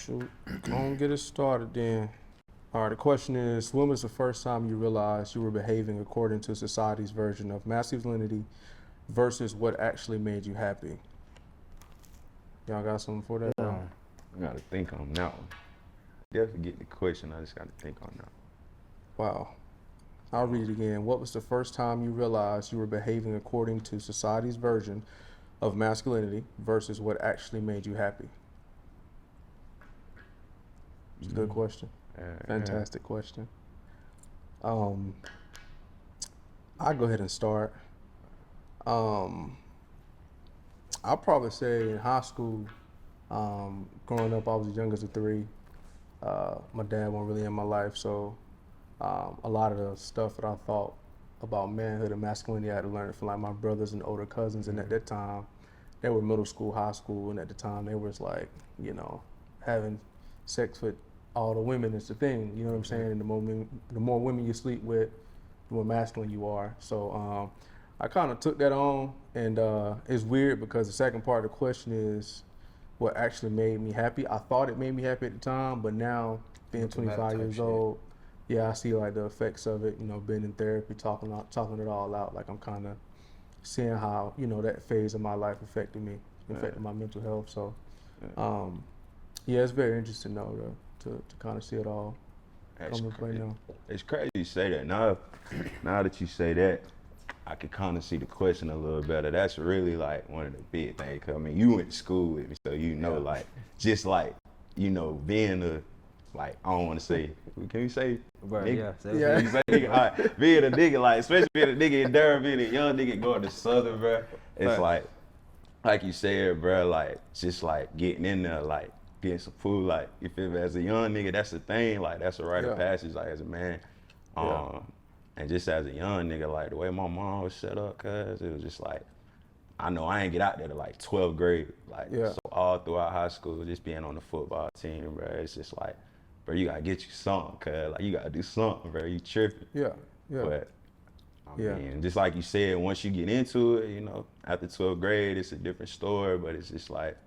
Shoot, don't get us started then. All right, the question is, when was the first time you realized you were behaving according to society's version of masculinity versus what actually made you happy? Y'all got something for that? I gotta think on that one. Definitely get the question, I just gotta think on that. Wow. I'll read it again. What was the first time you realized you were behaving according to society's version of masculinity versus what actually made you happy? It's a good question. Fantastic question. I'll go ahead and start. I'll probably say in high school, growing up, I was the youngest of three. My dad wasn't really in my life, so a lot of the stuff that I thought about manhood and masculinity, I had to learn it from like my brothers and older cousins. And at that time, they were middle school, high school, and at the time they was like, you know, having sex with all the women is the thing. You know what I'm saying? And the more women you sleep with, the more masculine you are. So I kind of took that on, and it's weird because the second part of the question is what actually made me happy. I thought it made me happy at the time, but now being 25 years old, yeah, I see like the effects of it. You know, being in therapy, talking it all out. Like I'm kind of seeing how, you know, that phase of my life affected me, affected my mental health. So, yeah, it's very interesting though to kind of see it all come into play now. It's crazy you say that. Now that you say that, I can kind of see the question a little better. That's really like one of the big things. 'Cause, I mean, you went to school with me, so you know, like, just like, you know, being a, like, I don't want to say, can you say Bro, nigga? yeah. You say nigga, all right, being a nigga, like, especially being a nigga in Durham, being a young nigga going to Southern, bro. It's like you said, bro, like, just like getting in there, like, getting some food, like, you feel me? As a young nigga, that's the thing, like, that's a rite of passage, like, as a man. And just as a young nigga, like, the way my mom was set up, cuz, it was just like, I know I ain't get out there to like 12th grade. Like, so all throughout high school, just being on the football team, bro, it's just like, bro, you gotta get you something, cuz, like, you gotta do something, bro, you tripping. But, I mean, just like you said, once you get into it, you know, after 12th grade, it's a different story, but it's just like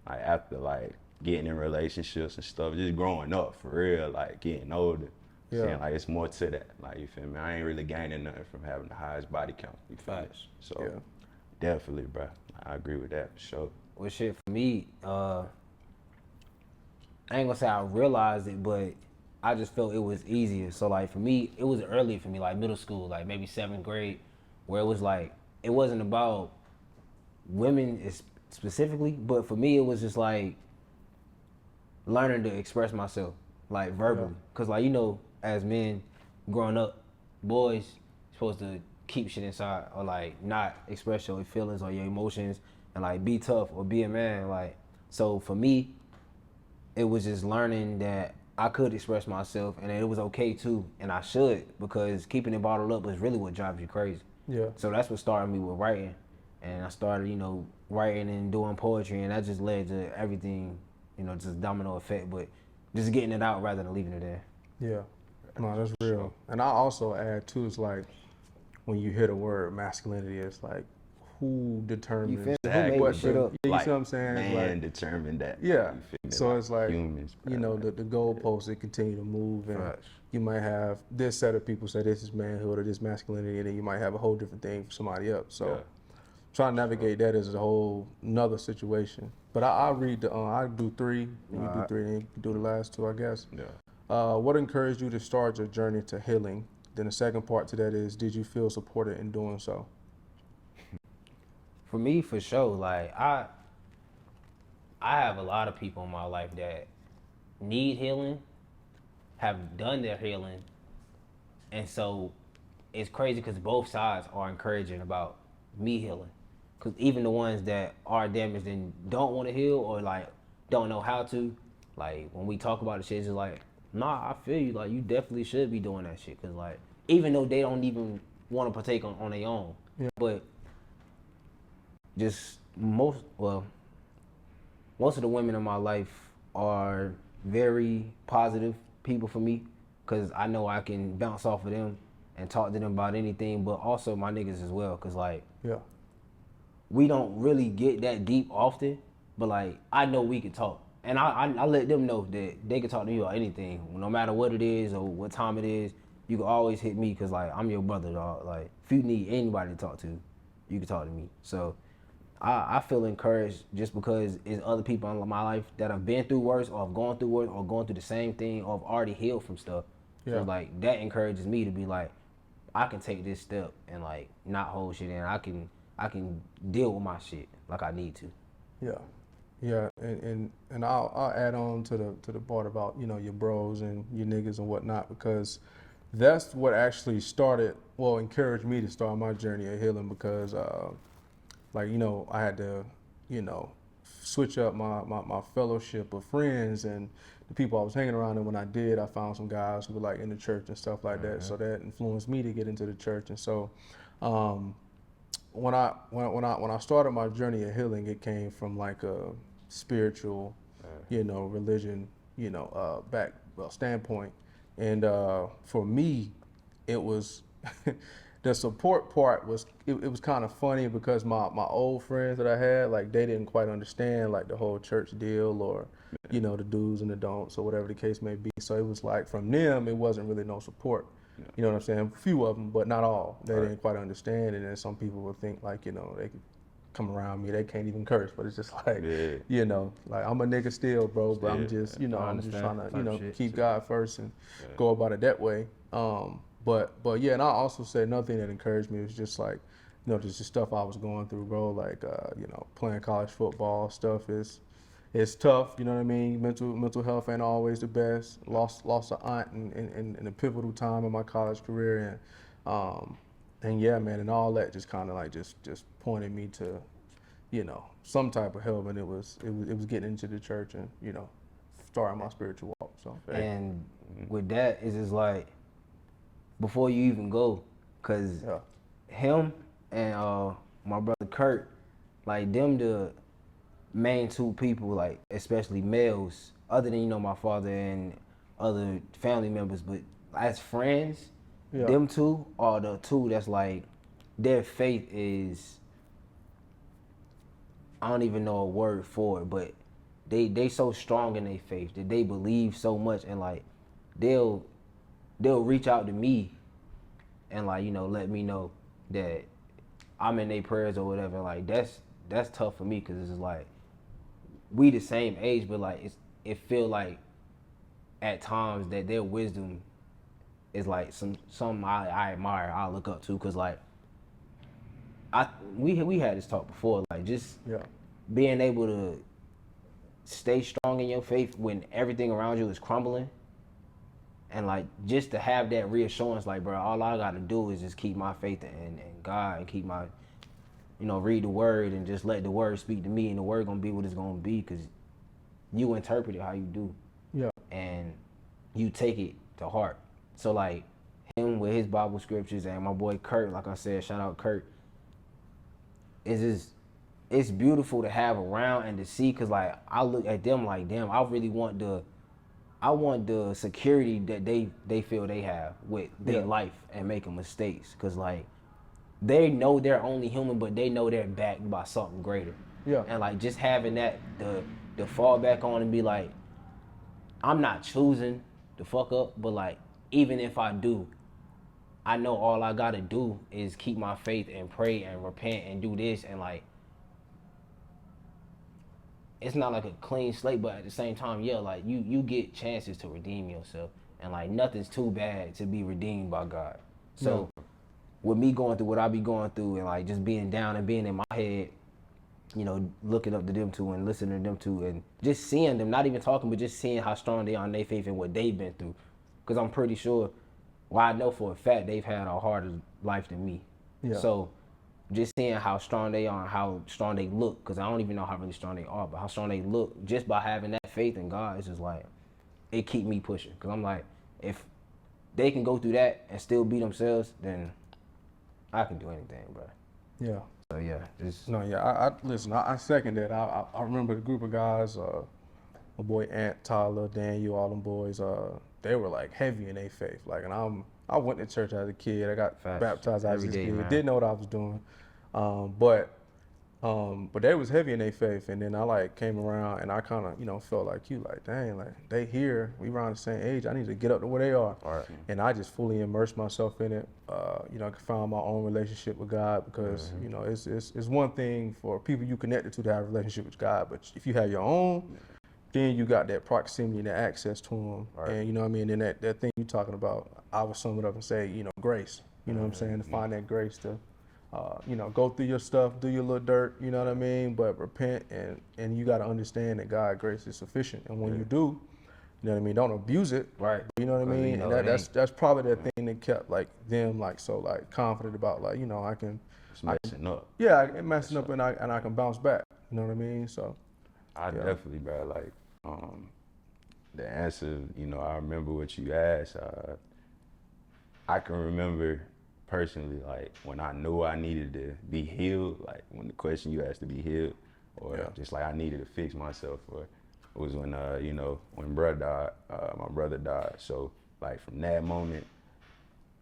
after, like, getting in relationships and stuff, just growing up, for real, like, getting older. Saying, like, it's more to that, like, you feel me? I ain't really gaining nothing from having the highest body count, you feel me? So, definitely, bro, I agree with that, for sure. Well, shit, for me, I ain't gonna say I realized it, but I just felt it was easier. So, like, for me, it was early for me, like middle school, like maybe 7th grade, where it was like, it wasn't about women specifically, but for me, it was just like learning to express myself, like, verbally. Cause, like, you know, as men growing up, boys supposed to keep shit inside or like not express your feelings or your emotions and like be tough or be a man. Like, so for me, it was just learning that I could express myself and that it was okay too, and I should, because keeping it bottled up is really what drives you crazy. So that's what started me with writing, and I started, you know, writing and doing poetry, and that just led to everything, you know, just domino effect, but just getting it out rather than leaving it there. No, that's real. And I also add too, it's like when you hear the word masculinity, it's like who determines who made what shit up? you Like, see what I'm saying? Man like, determined that. Yeah. You feel me? So like, it's like, humans, bro. you know, the goalposts, they continue to move, and you might have this set of people say this is manhood or this masculinity, and then you might have a whole different thing for somebody else. So trying to navigate that is a whole nother situation. But I read the, I do 3, and you do 3, and you do the last 2, I guess. What encouraged you to start your journey to healing? Then the second part to that is, did you feel supported in doing so? For me, for sure, like, I have a lot of people in my life that need healing, have done their healing, and so it's crazy because both sides are encouraging about me healing. Because even the ones that are damaged and don't want to heal or like don't know how to, like, when we talk about the shit, it's just like, nah, I feel you. Like, you definitely should be doing that shit. Because, like, even though they don't even want to partake on their own. But just most of the women in my life are very positive people for me, because I know I can bounce off of them and talk to them about anything, but also my niggas as well, because, like, we don't really get that deep often, but, like, I know we can talk. And I let them know that they can talk to me about anything, no matter what it is or what time it is. You can always hit me because like I'm your brother, dog. Like if you need anybody to talk to, you can talk to me. So I feel encouraged just because it's other people in my life that have been through worse or have gone through worse or going through the same thing or have already healed from stuff. Yeah. So like that encourages me to be like, I can take this step and like not hold shit in. I can deal with my shit like I need to. Yeah, yeah, and I'll add on to the part about your bros and your niggas and whatnot, because that's what actually encouraged me to start my journey of healing, because I had to switch up my fellowship of friends and the people I was hanging around. And when I did, I found some guys who were like in the church and stuff like that. So that influenced me to get into the church. And so when I started my journey of healing, it came from like a spiritual, religion, standpoint. And for me, it was the support part was it was kind of funny, because my old friends that I had, like, they didn't quite understand like the whole church deal, or the do's and the don'ts, or whatever the case may be. So it was like from them, it wasn't really no support. You know what I'm saying? A few of them, but not all. They didn't quite understand. And then some people would think like, they could come around me, they can't even curse, but it's just like, like, I'm a nigga still, bro, but I'm just, I'm just trying to, keep God first and go about it that way. But yeah, and I also say another thing that encouraged me was just like, just the stuff I was going through, bro. Like, playing college football stuff it's tough, you know what I mean? Mental health ain't always the best. Lost an aunt in a pivotal time in my college career, and yeah, man, and all that just kind of like just pointed me to, some type of help, and it was getting into the church and starting my spiritual walk. So and with that, it's just like, before you even go, cause him and my brother Kurt, like, them the main two people, like, especially males, other than my father and other family members, but as friends, them two are the two that's like, their faith is, I don't even know a word for it, but they so strong in their faith that they believe so much, and like they'll reach out to me and like let me know that I'm in their prayers or whatever. Like that's tough for me, because it's like we the same age, but like it feel like at times that their wisdom is like some I admire, I look up to, because like we had this talk before, like just being able to stay strong in your faith when everything around you is crumbling. And like just to have that reassurance, like, bro, all I gotta do is just keep my faith in God, and keep my, read the word and just let the word speak to me, and the word gonna be what it's gonna be, because you interpret it how you do. Yeah. And you take it to heart. So like him with his Bible scriptures, and my boy Kurt, like I said, shout out Kurt, it's beautiful to have around and to see, because like I look at them like, damn, I really want the security that they feel they have with their life and making mistakes, because like they know they're only human, but they know they're backed by something greater. And like just having that the fall back on and be like, I'm not choosing to fuck up, but like even if I do, I know all I gotta do is keep my faith and pray and repent and do this, and like it's not like a clean slate, but at the same time, like you get chances to redeem yourself, and like nothing's too bad to be redeemed by God. So with me going through what I be going through, and like just being down and being in my head, looking up to them two and listening to them two, and just seeing them, not even talking, but just seeing how strong they are in their faith and what they've been through. Because I'm pretty sure, I know for a fact they've had a harder life than me. So just seeing how strong they are and how strong they look, because I don't even know how really strong they are, but how strong they look just by having that faith in God, it's just like, it keep me pushing. Because I'm like, if they can go through that and still be themselves, then I can do anything, bro. Yeah. So yeah, I listen. I second that. I remember the group of guys, my boy Ant, Tyler, Daniel, all them boys. They were like heavy in their faith. Like, and I went to church as a kid. I got baptized as a kid. Man. Didn't know what I was doing, but But they was heavy in their faith, and then I like came around and I kind of, felt like you, like, dang, like they here, we around the same age. I need to get up to where they are, Right. and I just fully immersed myself in it. I found my own relationship with God because it's one thing for people you connected to have a relationship with God, but if you have your own, then you got that proximity and that access to Him, Right. and you know what I mean. And that thing you talking about, I would sum it up and say, grace. You know what I'm saying? To find that grace to. Go through your stuff, do your little dirt, you know what I mean? But repent and you got to understand that God's grace is sufficient. And when you do, you know what I mean? Don't abuse it. Right. You know what I Because, mean? And that's probably the thing that kept like them like so like confident about like, I can. It's messing up. Yeah, I'm messing up and I can bounce back. You know what I mean? So. I definitely, bro. Like, the answer, I remember what you asked. I can remember personally, like when I knew I needed to be healed, like when the question you asked to be healed, or just like I needed to fix myself, or it was when when my brother died. So like from that moment,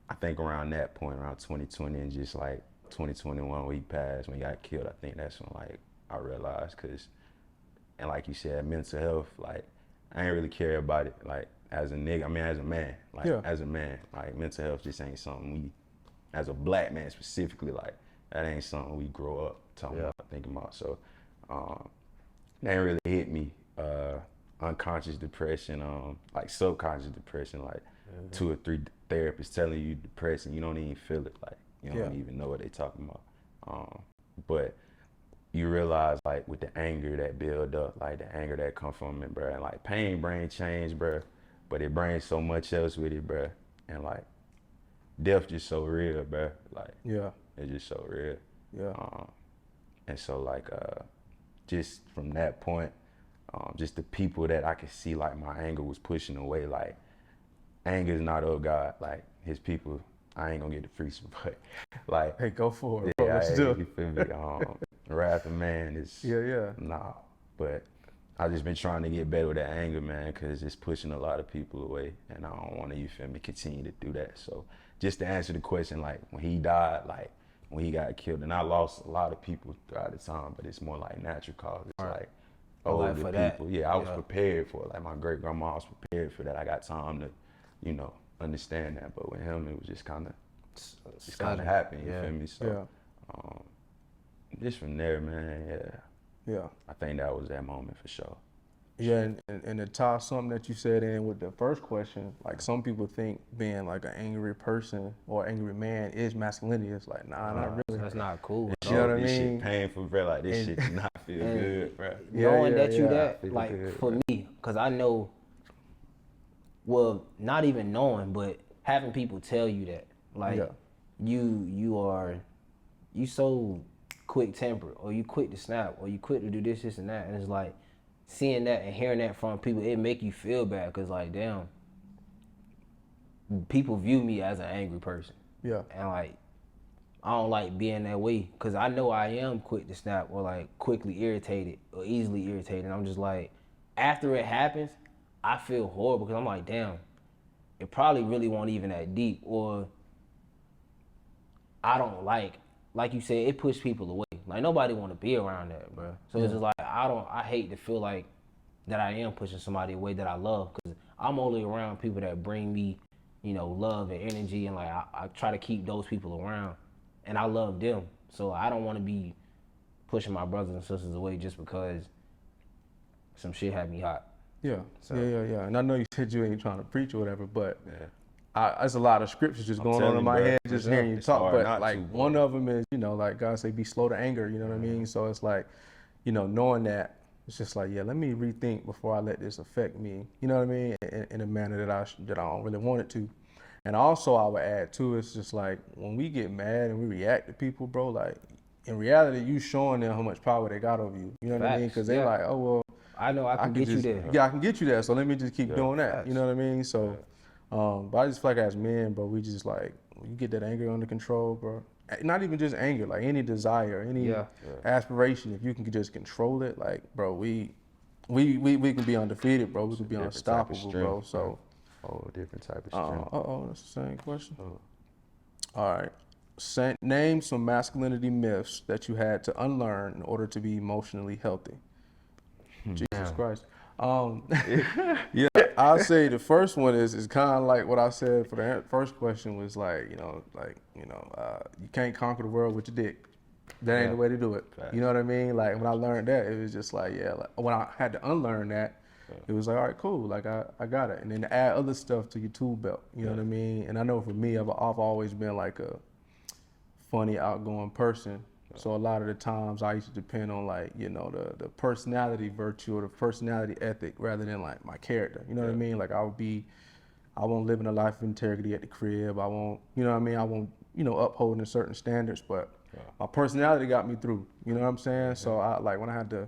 I think around that point, around 2020 and just like 2021 when he passed, when he got killed, I think that's when like I realized, and like you said, mental health, like I ain't really care about it, like as a nigga, I mean as a man, like as a man, like mental health just ain't something as a black man specifically, like that ain't something we grow up talking about, thinking about. So that ain't really hit me. Unconscious depression, like subconscious depression, like 2 or 3 therapists telling you depressed and you don't even feel it, like you don't even know what they talking about. But you realize like with the anger that build up, like the anger that come from it, bro, and like pain bring change, bro, but it brings so much else with it, bro, and like death just so real, bro. Like, it's just so real. Yeah. And so like, just from that point, just the people that I could see, like my anger was pushing away. Like, anger is not of God. Like His people, I ain't gonna get the freaks, but like, hey, go for it, bro. Let's do it. You feel me? Wrath of man is nah. But I just been trying to get better with that anger, man, because it's pushing a lot of people away, and I don't want to, you feel me, continue to do that. So just to answer the question, like when he died, like when he got killed, and I lost a lot of people throughout the time, but it's more like natural causes, like older people. That. I was prepared for it. Like my great grandma was prepared for that. I got time to, understand that. But with him, it was just kind of happened. You feel me? So just from there, man. Yeah. I think that was that moment for sure. Yeah, and to tie something that you said in with the first question, like some people think being like an angry person or angry man is masculinity. It's like, nah, not really. That's not cool. You know what I mean? This shit painful, bro. Like this shit does not feel good, bro. Knowing that you that, like good, for me, because I know, well, not even knowing, but having people tell you that, like you so quick tempered, or you quick to snap, or you quick to do this and that, and it's like seeing that and hearing that from people, it make you feel bad, because like, damn, people view me as an angry person. And like, I don't like being that way, because I know I am quick to snap, or like quickly irritated or easily irritated. And I'm just like, after it happens, I feel horrible, because I'm like, damn, it probably really wasn't even that deep, or I don't like you said, it pushed people away. Like nobody want to be around that, bro. So it's just like, I hate to feel like that I am pushing somebody away that I love, because I'm only around people that bring me, love and energy, and like I try to keep those people around, and I love them. So I don't want to be pushing my brothers and sisters away just because some shit had me hot. Yeah. And I know you said you ain't trying to preach or whatever, but there's a lot of scriptures just going on in my head just hearing you talk. But like one of them is, like God say, be slow to anger. You know what I mean? So it's like, knowing that, it's just like, let me rethink before I let this affect me. You know what I mean? In a manner that I don't really want it to. And also I would add too, it's just like when we get mad and we react to people, bro, like in reality, you showing them how much power they got over you. You know what I mean? Because they're like, oh, well, I know I can get you there. Yeah, I can get you there. So let me just keep doing that. You know what I mean? So, but I just feel like as men, bro, we just like, when you get that anger under control, bro. Not even just anger, like any desire, any aspiration. If you can just control it, like, bro, we can be undefeated, bro. We can be unstoppable, bro. So, different type of strength. That's the same question. All right. Name some masculinity myths that you had to unlearn in order to be emotionally healthy. Jesus Christ. Yeah, I'll say the first one is kind of like what I said for the first question was like, you can't conquer the world with your dick. That ain't the way to do it. You know what I mean? Like when I learned that, it was just like, yeah, like, when I had to unlearn that, it was like, all right, cool. Like I got it. And then to add other stuff to your tool belt, you know what I mean? And I know for me, I've always been like a funny, outgoing person. So a lot of the times I used to depend on like, the personality virtue or the personality ethic rather than like my character. You know what I mean? Like I won't live in a life of integrity at the crib. I won't, you know what I mean? I won't, upholding certain standards, but my personality got me through. You know what I'm saying? So I like when I had to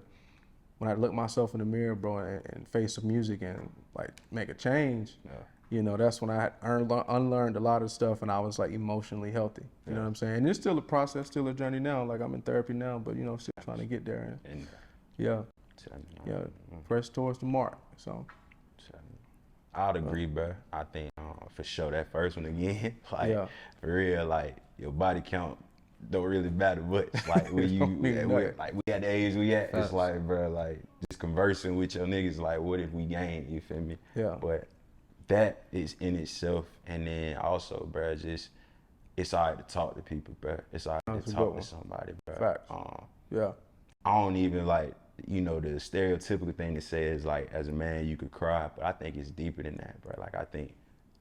look myself in the mirror, bro, and face some music and like make a change. That's when I had unlearned a lot of stuff and I was like emotionally healthy. You know what I'm saying? And it's still a process, still a journey now. Like I'm in therapy now, but still trying to get there. And press towards the mark. So I'd agree, bro. I think for sure that first one again, like for real, like your body count don't really matter much. Like when you like we at the age we at, it's like, bro, like just conversing with your niggas, like what if we gain? You feel me? Yeah. But that is in itself, and then also, bro, just it's alright to talk to people, bro. It's alright to talk to somebody, bro. Facts. I don't even like, the stereotypical thing to say is like, as a man, you could cry, but I think it's deeper than that, bro. Like I think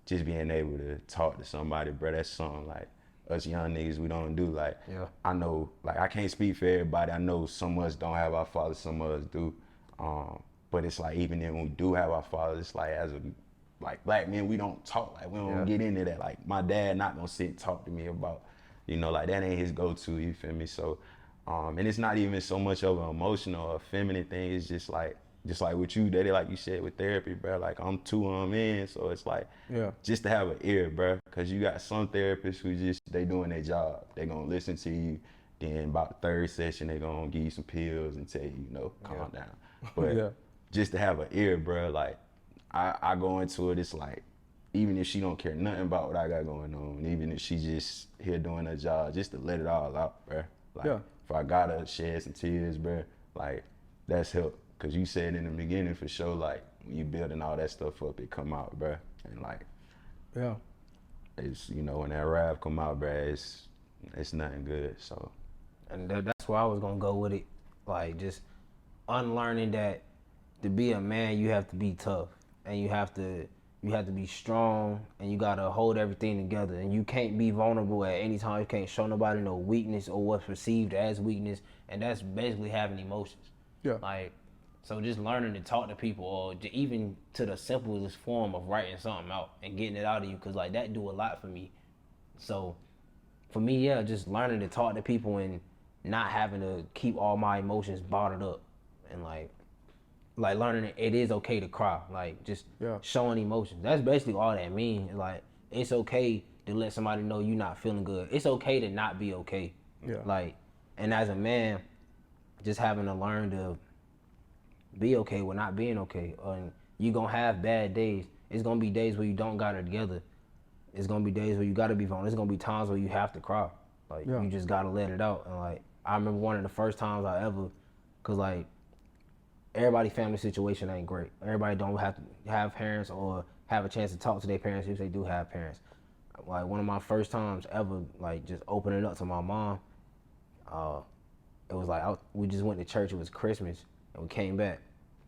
just being able to talk to somebody, bro, that's something like us young niggas we don't do. Like I know, like I can't speak for everybody. I know some of us don't have our fathers, some of us do. But it's like even then when we do have our fathers, it's like as a black men, we don't talk, like we don't get into that. Like my dad not gonna sit and talk to me about, like that ain't his go-to, you feel me? So, and it's not even so much of an emotional or feminine thing, it's just like with you, Daddy, like you said with therapy, bro, like I'm 2 in, so it's like, just to have an ear, bro, cause you got some therapists who they doing their job. They gonna listen to you, then about the 3rd session, they gonna give you some pills and tell you, calm down. But just to have an ear, bro, like, I go into it, it's like, even if she don't care nothing about what I got going on, even if she just here doing her job, just to let it all out, bro. Like, if I gotta shed some tears, bro, like, that's help. Cause you said in the beginning for sure, like, when you building all that stuff up, it come out, bro. And like, it's, when that rap come out, bro, it's nothing good, so. And that's where I was gonna go with it. Like, just unlearning that to be a man, you have to be tough. And you have to be strong, and you gotta hold everything together. And you can't be vulnerable at any time. You can't show nobody no weakness or what's perceived as weakness. And that's basically having emotions. Like, so just learning to talk to people, or even to the simplest form of writing something out and getting it out of you, cause like that do a lot for me. So for me, just learning to talk to people and not having to keep all my emotions bottled up, and like learning it is okay to cry, like just showing emotions. That's basically all that means. Like it's okay to let somebody know you're not feeling good. It's okay to not be okay. Like, and as a man, just having to learn to be okay with not being okay. And you gonna have bad days. It's gonna be days where you don't got it together. It's gonna be days where you gotta be vulnerable. It's gonna be times where you have to cry. Like you just gotta let it out. And like I remember one of the first times I ever, cause like everybody's family situation ain't great. Everybody don't have to have parents or have a chance to talk to their parents if they do have parents. Like one of my first times ever, like just opening up to my mom. It was like we just went to church. It was Christmas, and we came back.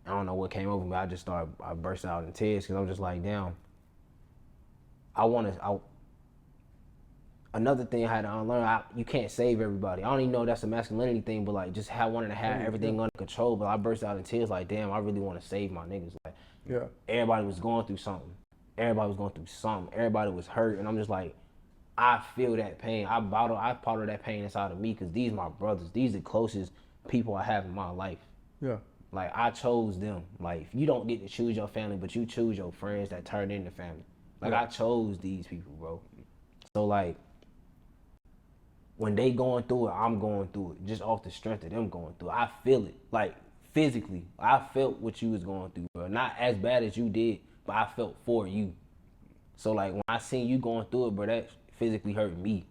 I don't know what came over me. I burst out in tears because I'm just like, damn. Another thing I had to unlearn, you can't save everybody. I don't even know if that's a masculinity thing, but like just wanting to have everything under control. But I burst out in tears like, damn, I really want to save my niggas. Like, everybody was going through something. Everybody was hurt, and I'm just like, I feel that pain. I bottle that pain inside of me because these my brothers. These are the closest people I have in my life. Like I chose them. Like you don't get to choose your family, but you choose your friends that turn into family. Like I chose these people, bro. So like when they going through it, I'm going through it. Just off the strength of them going through it. I feel it. Like physically. I felt what you was going through, bro. Not as bad as you did, but I felt for you. So like when I seen you going through it, bro, that physically hurt me.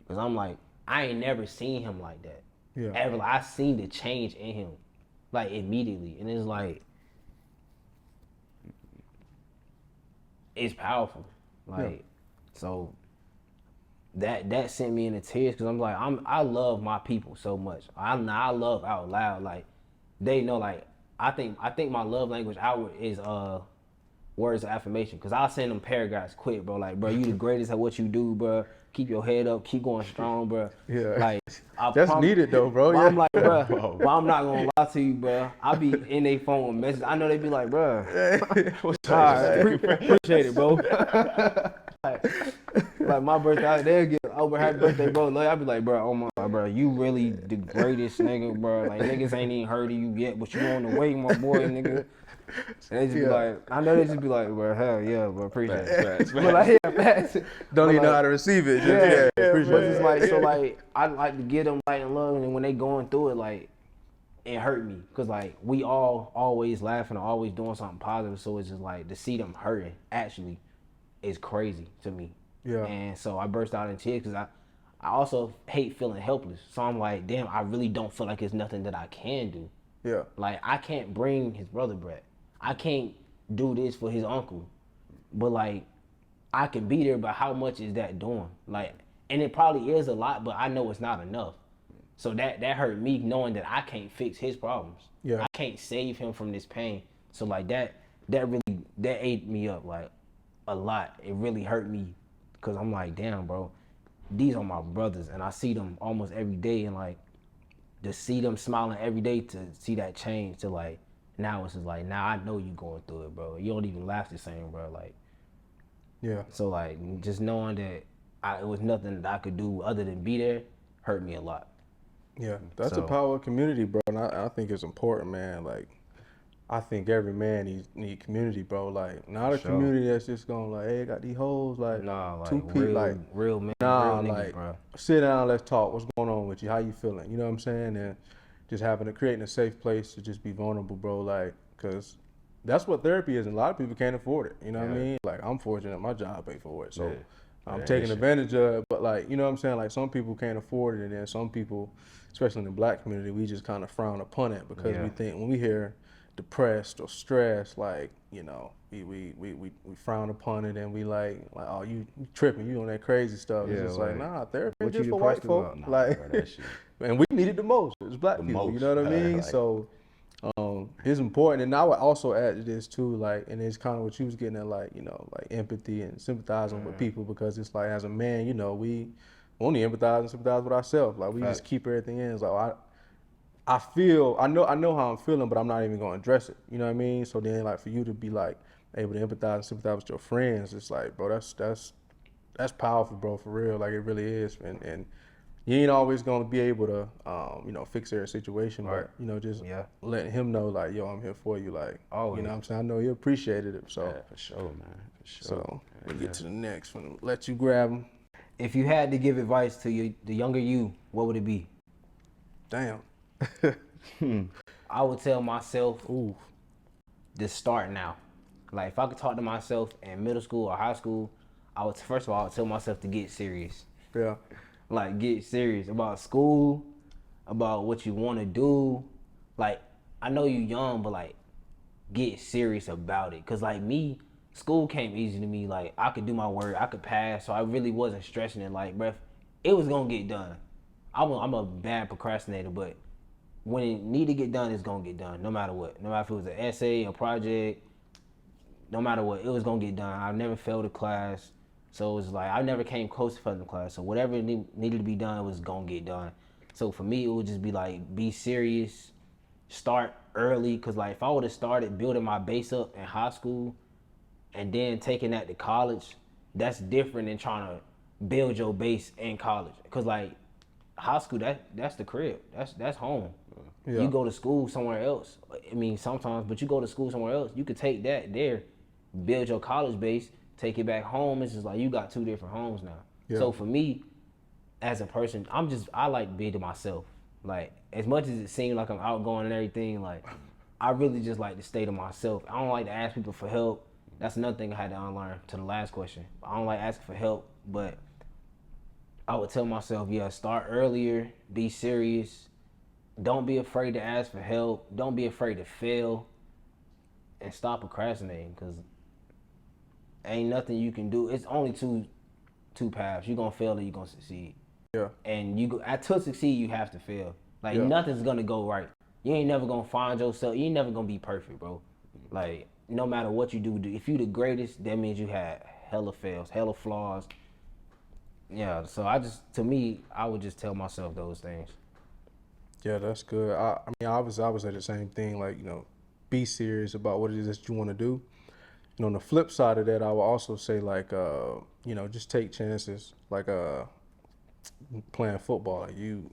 Cause I'm like, I ain't never seen him like that. Yeah. Ever. Like, I seen the change in him, like immediately, and it's like, it's powerful. Like, so that sent me into tears because I'm like, I love my people so much. I love out loud. Like, they know. Like, I think my love language outward is words of affirmation. Cause I'll send them paragraphs quick, bro. Like, bro, you the greatest at what you do, bro. Keep your head up. Keep going strong, bro. Yeah. Like, That's needed though, bro. Well, Yeah. I'm like, bro. Well, I'm not gonna lie to you, bro. I be in their phone with messages. I know they be like, bro. Appreciate it, bro. like my birthday, they'll get over happy birthday, bro. Like, I be like, bro, oh my God, bro, you really the greatest nigga, bro. Like, niggas ain't even heard of you yet, but you on the way, my boy, nigga. And they just be like, I know they just be like, bro, hell yeah, bro, appreciate it. But like, yeah, facts. Don't even know how to receive it. Just, appreciate but it. it's like, so like, I like to give them light and love, and when they going through it, like, it hurt me, cause like we all always laughing or always doing something positive, so it's just like to see them hurting actually is crazy to me. Yeah. And so I burst out in tears because I also hate feeling helpless. So I'm like, damn, I really don't feel like it's nothing that I can do. Yeah. Like, I can't bring his brother back. I can't do this for his uncle. But like, I can be there, but how much is that doing? Like, and it probably is a lot, but I know it's not enough. So that hurt me knowing that I can't fix his problems. Yeah. I can't save him from this pain. So like that ate me up like a lot. It really hurt me because I'm like, damn, bro, these are my brothers, and I see them almost every day, and like to see them smiling every day, to see that change to like now it's just like, now I know you going through it, bro. You don't even laugh the same, bro. Like, yeah. So like just knowing that it was nothing that I could do other than be there hurt me a lot. Yeah, that's the power of community, bro. And I think it's important, man. Like, I think every man need community, bro. Like, not a community that's just going like, hey, I got these hoes, like, like two people, like, real men, nah, real niggas, like, bro. Sit down, let's talk. What's going on with you? How you feeling? You know what I'm saying? And just creating a safe place to just be vulnerable, bro. Like, cause that's what therapy is, and a lot of people can't afford it. You know what I mean? Like, I'm fortunate, my job paid for it, so I'm taking advantage of it. But like, you know what I'm saying? Like, some people can't afford it, and then some people, especially in the black community, we just kind of frown upon it because we think when we hear depressed or stressed, like, you know, we frown upon it, and we like oh, you tripping, you on that crazy stuff. It's just like, nah, therapy is just for white folk. Nah, like, bro, that shit. and we need it the most. It's black people, you know what I mean? Like, so it's important. And I would also add to this too, like, and it's kind of what you was getting at, like, you know, like empathy and sympathizing with people, because it's like, as a man, you know, we only empathize and sympathize with ourselves. Like, we just keep everything in. It's like, I feel, I know how I'm feeling, but I'm not even gonna address it. You know what I mean? So then, like, for you to be like able to empathize and sympathize with your friends, it's like, bro, that's powerful, bro, for real. Like, it really is. And you ain't always gonna be able to, you know, fix every situation, but, you know, just letting him know, like, yo, I'm here for you. Like, you know what I'm saying? I know he appreciated it. So for sure, man. For sure. So we'll get to the next one. Let you grab him. If you had to give advice to the younger you, what would it be? Damn. I would tell myself to start now. Like, if I could talk to myself in middle school or high school, I would tell myself to get serious. Yeah. Like, get serious about school, about what you want to do. Like, I know you young, but like, get serious about it. Cause like me, school came easy to me. Like, I could do my work, I could pass, so I really wasn't stressing it. Like, bruh, it was gonna get done. I'm a bad procrastinator, but when it need to get done, it's gonna get done, no matter what. No matter if it was an essay, a project, no matter what, it was gonna get done. I never failed a class, so it was like I never came close to failing the class. So whatever needed to be done was gonna get done. So for me, it would just be like, be serious, start early, cause like if I would have started building my base up in high school, and then taking that to college, that's different than trying to build your base in college. Cause like high school, that's the crib, that's home. Yeah. You go to school somewhere else. I mean, sometimes, but you go to school somewhere else, you could take that there, build your college base, take it back home. It's just like you got two different homes now. Yeah. So for me, as a person, I like being to myself. Like, as much as it seems like I'm outgoing and everything, like, I really just like to stay to myself. I don't like to ask people for help. That's another thing I had to unlearn to the last question. I don't like asking for help, but I would tell myself, yeah, start earlier, be serious, don't be afraid to ask for help, don't be afraid to fail, and stop procrastinating, because ain't nothing you can do. It's only two paths. You're gonna fail or you're gonna succeed. Yeah. And to succeed, you have to fail. Like, Yeah. nothing's gonna go right. You ain't never gonna find yourself. You ain't never gonna be perfect, bro. Like, no matter what you do, if you the greatest, that means you had hella fails, hella flaws. Yeah. So to me, I would just tell myself those things. Yeah, that's good. I mean, I was say the same thing. Like, be serious about what it is that you want to do. On the flip side of that, I will also say, like, just take chances. Like, playing football, like, you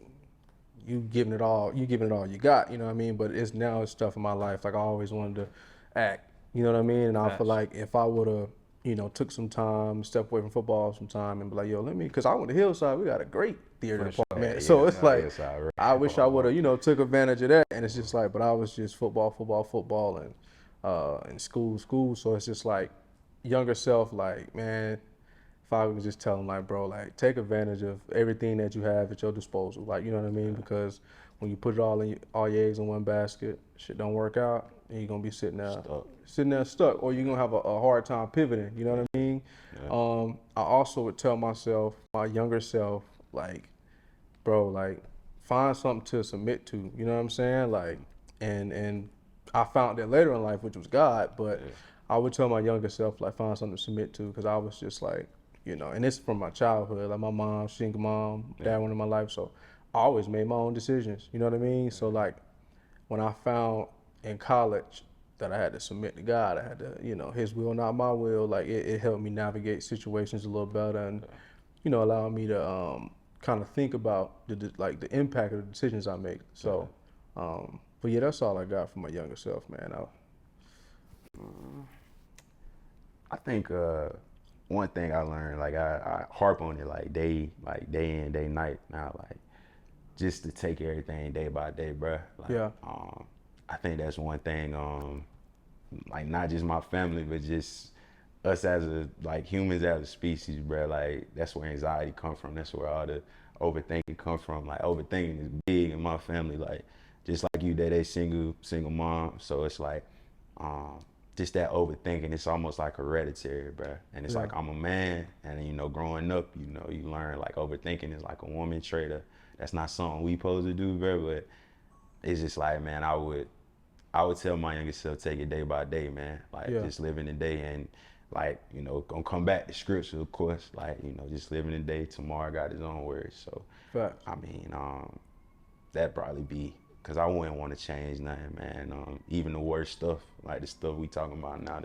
giving it all you got. You know what I mean? But it's stuff in my life. Like, I always wanted to act. You know what I mean? And I feel like if I would have, took some time, step away from football some time, and be like, yo, because I went to Hillside, we got a great theater department. So it's like, I wish I would have, took advantage of that. And it's just like, but I was just football, and school. So it's just like, younger self, like, man, if I was just tell them, like, bro, like, take advantage of everything that you have at your disposal. Like, you know what I mean? Because when you put it all your eggs in one basket, shit don't work out, and you're gonna be sitting there stuck, or you're gonna have a hard time pivoting. You know what I mean? Yeah. I also would tell my younger self, like, bro, like, find something to submit to. You know what I'm saying? Like, and I found that later in life, which was God. But I would tell my younger self, like, find something to submit to, because I was just like, and it's from my childhood. Like, my mom, single mom, dad went in my life, so I always made my own decisions. You know what I mean? So, like, when I found in college that I had to submit to God, I had to, His will, not my will. Like, it helped me navigate situations a little better, and allowing me to kind of think about the impact of the decisions I make. So, but yeah, that's all I got for my younger self, man. I think one thing I learned, like, I harp on it like day in, day night now, like, just to take everything day by day, bruh. Like, yeah. I think that's one thing, like, not just my family, but just us as humans as a species, bruh. Like, that's where anxiety come from. That's where all the overthinking come from. Like, overthinking is big in my family. Like, just like you, they single mom. So it's like, just that overthinking, it's almost like hereditary, bro. And it's like, I'm a man, and growing up, you learn like overthinking is like a woman trait. That's not something we supposed to do, bro. But it's just like, man, I would tell my younger self, take it day by day, man. Like, just living the day, and like, gonna come back to scripture, of course. Like, just living the day. Tomorrow got his own words. So, Facts. I mean, that'd probably be. Cause I wouldn't want to change nothing, man. Even the worst stuff, like the stuff we talking about now,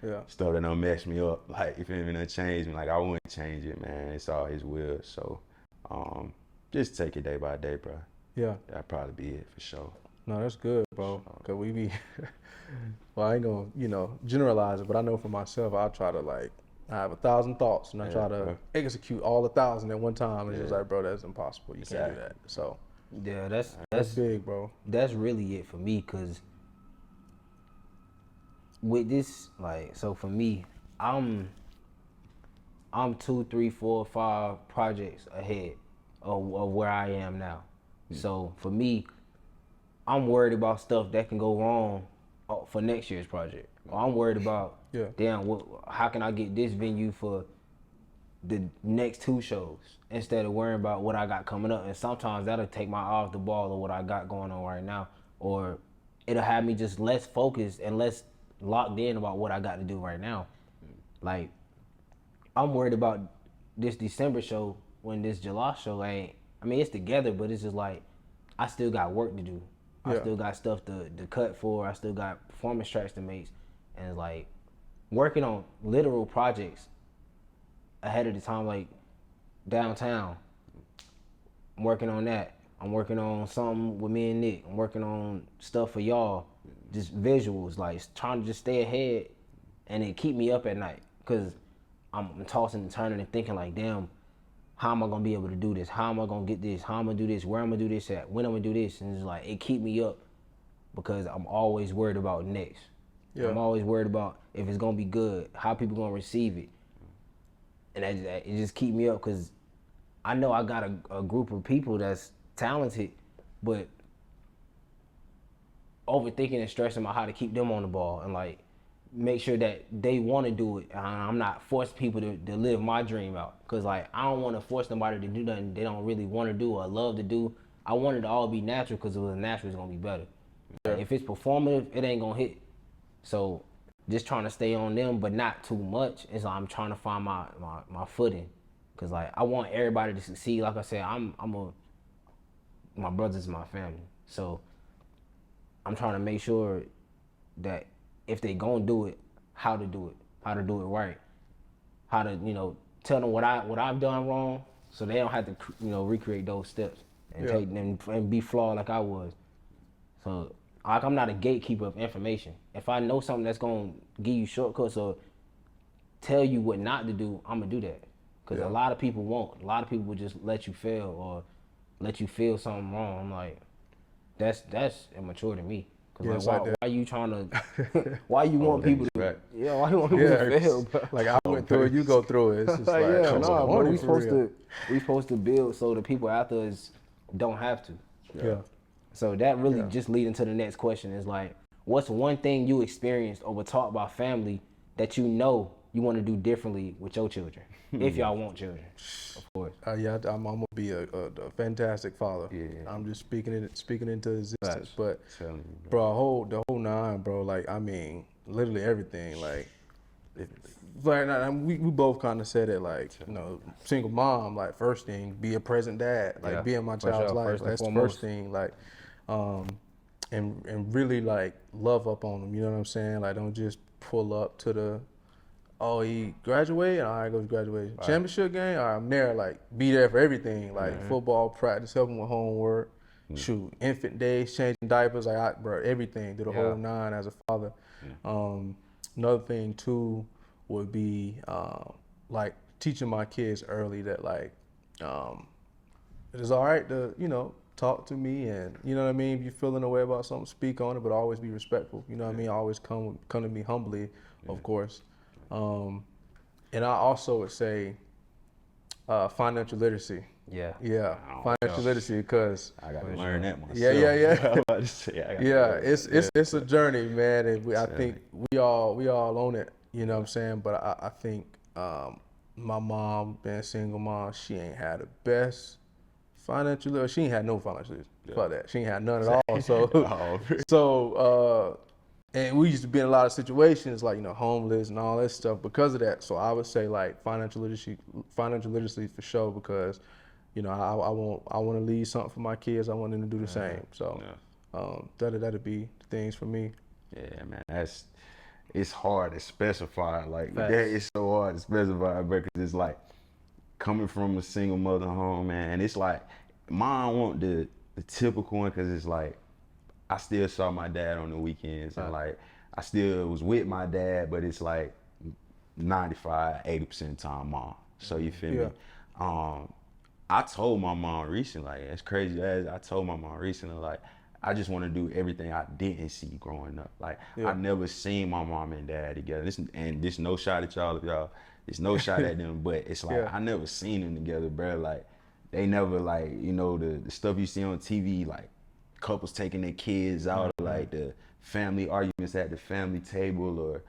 the stuff that done mess me up, like, if it even done change me, like, I wouldn't change it, man. It's all His will. So, just take it day by day, bro. Yeah. That'd probably be it for sure. No, that's good, bro. Cause we be, well, I ain't gonna, generalize it, but I know for myself, I try to, like, I have 1,000 thoughts, and I try to execute all 1,000 at one time. It's just like, bro, that's impossible. You can't do that. So. Yeah, that's big, bro. That's really it for me, cause with this, like, so for me, I'm 2, 3, 4, 5 projects ahead of where I am now. So for me, I'm worried about stuff that can go wrong for next year's project. Or I'm worried about, how can I get this venue for the next 2 shows, instead of worrying about what I got coming up. And sometimes that'll take my eye off the ball of what I got going on right now, or it'll have me just less focused and less locked in about what I got to do right now. Like, I'm worried about this December show when this July show it's together, but it's just like, I still got work to do. I still got stuff to cut for. I still got performance tracks to make. And it's like, working on literal projects ahead of the time, like downtown. I'm working on that. I'm working on something with me and Nick. I'm working on stuff for y'all, just visuals, like trying to just stay ahead, and it keep me up at night, because I'm tossing and turning and thinking like, damn, how am I gonna be able to do this? How am I gonna get this? How am I gonna do this? Where am I gonna do this at? When I'm gonna do this? And it's like, it keep me up, because I'm always worried about next. Yeah. I'm always worried about if it's gonna be good, how people gonna receive it. And it just keep me up, because I know I got a group of people that's talented, but overthinking and stressing about how to keep them on the ball and like make sure that they want to do it. I'm not forcing people to live my dream out, because like I don't want to force somebody to do nothing they don't really want to do or love to do. I want it to all be natural, because if it was natural, it's gonna be better. Like, if it's performative, it ain't gonna hit. So just trying to stay on them, but not too much. Is like I'm trying to find my footing, because like I want everybody to succeed. Like I said, my brothers, my family. So I'm trying to make sure that if they gonna do it, how to do it right, how to tell them what I've done wrong, so they don't have to recreate those steps and take them and be flawed like I was. So like I'm not a gatekeeper of information. If I know something that's gonna give you shortcuts or tell you what not to do, I'm gonna do that. Because a lot of people won't. A lot of people will just let you fail or let you feel something wrong. I'm like, that's immature to me. Cause like, why you trying to? Why you want people to? Yeah, why you want people to fail? Bro? Like I went through it, you go through it. It's just like, bro, we supposed to build so the people after us don't have to. Yeah. So that really just lead into the next question is like, what's one thing you experienced or were taught by family that you know you want to do differently with your children, if y'all want children, of course. I'm gonna be a fantastic father. Yeah. I'm just speaking into existence. But bro, the whole nine, bro. Like I mean, literally everything. Like, we both kind of said it. Like, single mom. Like first thing, be a present dad. Like be in my child's life. That's the first thing. Like, and really like love up on them. You know what I'm saying? Like don't just pull up to the. Oh, he graduated? All right, go to graduation. Right. Championship game? All right, I'm there. Like, be there for everything. Like, football, practice, helping with homework, shoot, infant days, changing diapers. Like, bro, everything. Do the whole nine as a father. Another thing, too, would be, like, teaching my kids early that, like, it is all right to, talk to me and, you know what I mean? If you're feeling a way about something, speak on it, but always be respectful. You know what I mean? Always come to me humbly, of course. And I also would say financial literacy. Yeah, financial literacy, because I got to learn that myself. It's a journey, man, and I think we all own it. You know what I'm saying? But I think my mom, being a single mom, she ain't had the best financial literacy. She ain't had no financial literacy. Fuck that. She ain't had none at all. And we used to be in a lot of situations like, homeless and all that stuff because of that. So I would say like financial literacy for sure, because, I want to leave something for my kids. I want them to do the same. So that'd be things for me. Yeah, man, it's hard to specify. Like that is so hard to specify, because it's like coming from a single mother home, man. And it's like mine want the typical one, because it's like, I still saw my dad on the weekends, and like I still was with my dad, but it's like 95-80% of the time mom. So you feel me? I told my mom recently, like as crazy as I told my mom recently, like I just want to do everything I didn't see growing up. Like I never seen my mom and dad together. This no shot at y'all, There's no shot at them, but it's like I never seen them together, bro. Like they never like the stuff you see on TV, like couples taking their kids out, or like the family arguments at the family table, or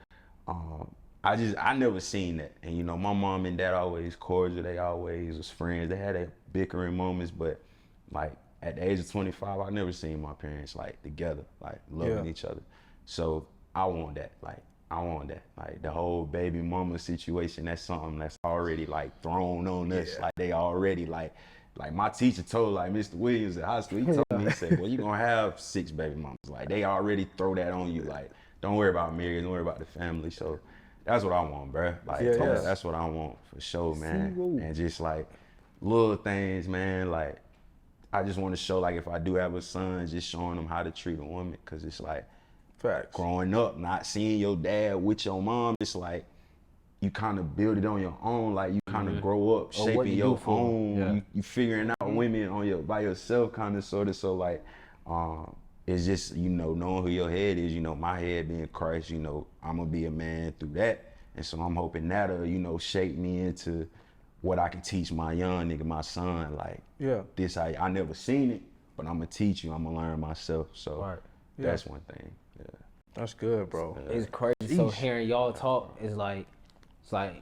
I never seen that. And my mom and dad always cordial, they always was friends. They had their bickering moments, but like at the age of 25, I never seen my parents like together, like loving each other. So I want that. Like the whole baby mama situation, that's something that's already like thrown on us. Like they already like my teacher told like Mr. Williams at high school, he told me, he said, well, you're gonna have 6 baby mamas. Like they already throw that on you. Like, don't worry about marriage, don't worry about the family. So that's what I want, bro. Like that's what I want for sure, man. And just like little things, man. Like I just want to show, like if I do have a son, just showing him how to treat a woman. Cause it's like growing up, not seeing your dad with your mom, it's like you kind of build it on your own, like you kind of grow up shaping your own, you figuring out women by yourself, kind of sort of. So like it's just knowing who your head is, my head being Christ, I'm gonna be a man through that. And so I'm hoping that'll shape me into what I can teach my young nigga, my son, like this I never seen it, but I'm gonna teach you, I'm gonna learn myself. So that's one thing. Yeah. That's good, bro. It's crazy. So hearing y'all talk is like, it's like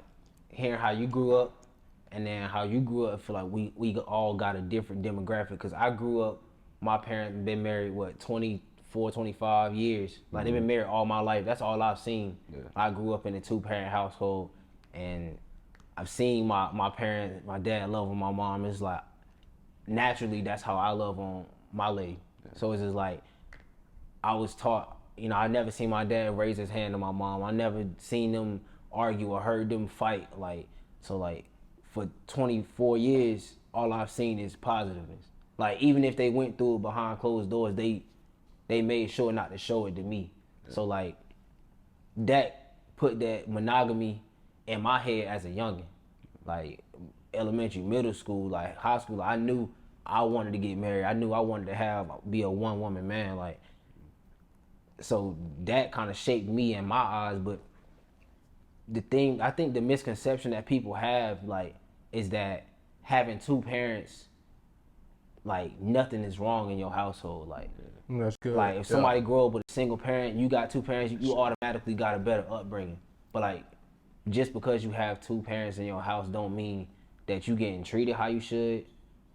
hearing how you grew up, and then how you grew up. I feel like we all got a different demographic. Cause I grew up, my parents been married 24, 25 years. Like they've been married all my life. That's all I've seen. Yeah. I grew up in a 2-parent household, and I've seen my parents, my dad love on my mom. It's like naturally that's how I love on my lady. Yeah. So it's just like I was taught. You know, I never seen my dad raise his hand to my mom. I never seen them argue or heard them fight. Like, so like for 24 years, all I've seen is positiveness. Like even if they went through it behind closed doors, they made sure not to show it to me. Yeah. So like that put that monogamy in my head as a youngin'. Like elementary, middle school, like high school, I knew I wanted to get married. I knew I wanted to be a one-woman man. Like, so that kind of shaped me in my eyes. But I think the misconception that people have, like, is that having 2 parents, like, nothing is wrong in your household. Like, that's good. Like, if somebody grow up with a single parent, you got 2 parents, you automatically got a better upbringing. But like, just because you have 2 parents in your house don't mean that you getting treated how you should,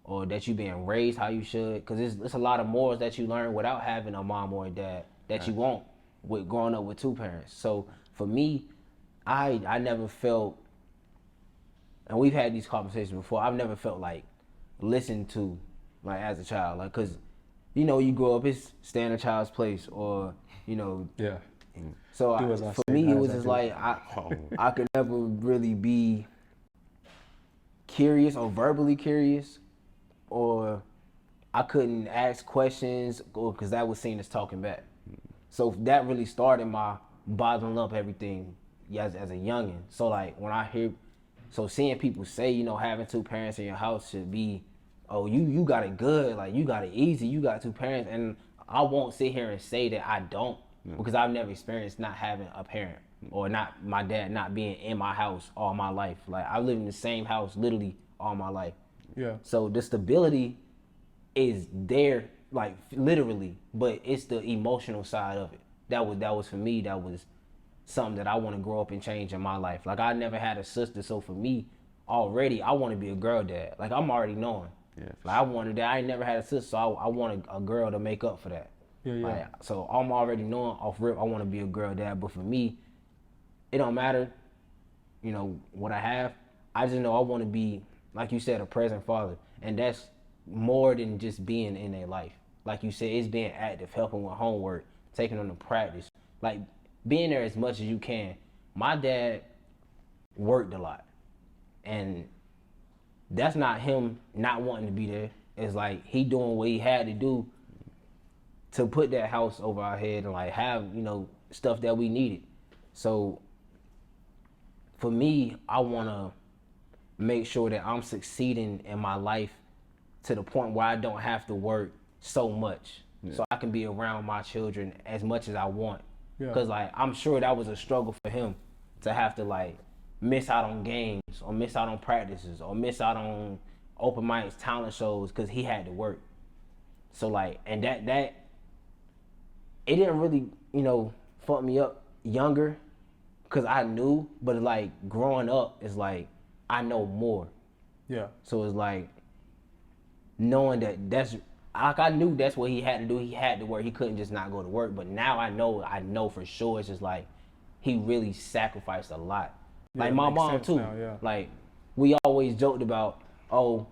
or that you being raised how you should. Because it's a lot of morals that you learn without having a mom or a dad that you won't with growing up with 2 parents. So for me, I never felt, and we've had these conversations before, I've never felt like listened to, like as a child, like, cause you know, you grow up, it's stay in a child's place, or you know. Yeah. So for me, it was just like I could never really be curious or verbally curious, or I couldn't ask questions, because that was seen as talking back. So that really started my bottling up everything as a youngin'. So like when I hear, so seeing people say, you know, having 2 parents in your house should be, oh, you got it good, like you got it easy, you got 2 parents, and I won't sit here and say that I don't, because I've never experienced not having a parent, or not my dad not being in my house all my life. Like I lived in the same house literally all my life. Yeah. So the stability is there, like literally, but it's the emotional side of it. That was for me, that was something that I want to grow up and change in my life. Like I never had a sister, so for me, already I want to be a girl dad. Like I'm already knowing. Yeah. Like I wanted that. I ain't never had a sister, so I wanted a girl to make up for that. Yeah. Like, so I'm already knowing off rip I want to be a girl dad. But for me, it don't matter, you know, what I have. I just know I want to be, like you said, a present father, and that's more than just being in their life. Like you said, it's being active, helping with homework, taking them to practice, like being there as much as you can. My dad worked a lot, and that's not him not wanting to be there. It's like he doing what he had to do to put that house over our head and like have, you know, stuff that we needed. So for me, I want to make sure that I'm succeeding in my life to the point where I don't have to work so much, so I can be around my children as much as I want. Because like I'm sure that was a struggle for him to have to like miss out on games, or miss out on practices, or miss out on open mics, talent shows, because he had to work. So like, and that it didn't really, you know, fuck me up younger, because I knew, but like growing up is like I know more. Yeah. So it's like knowing that's like, I knew that's what he had to do. He had to work. He couldn't just not go to work. But now I know for sure. It's just like he really sacrificed a lot. Yeah, like my mom too. Now, like we always joked about, oh,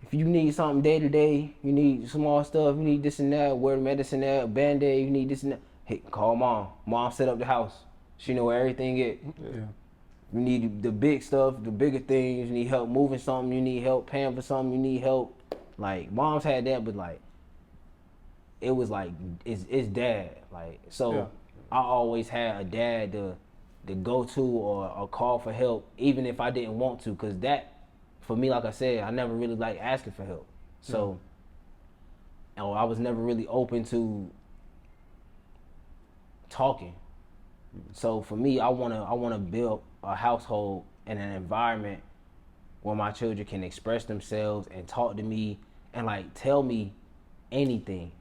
if you need something day to day, you need small stuff, you need this and that, wear medicine there, a Band-Aid, you need this and that. Hey, call mom. Mom set up the house. She know where everything is. Yeah. You need the big stuff, the bigger things. You need help moving something. You need help paying for something. You need help. Like mom's had that, but like it was like it's dad. Like so, I always had a dad to go to or call for help, even if I didn't want to, because that for me, like I said, I never really liked asking for help. So, I was never really open to talking. So for me, I wanna build a household and an environment where my children can express themselves and talk to me and like tell me anything.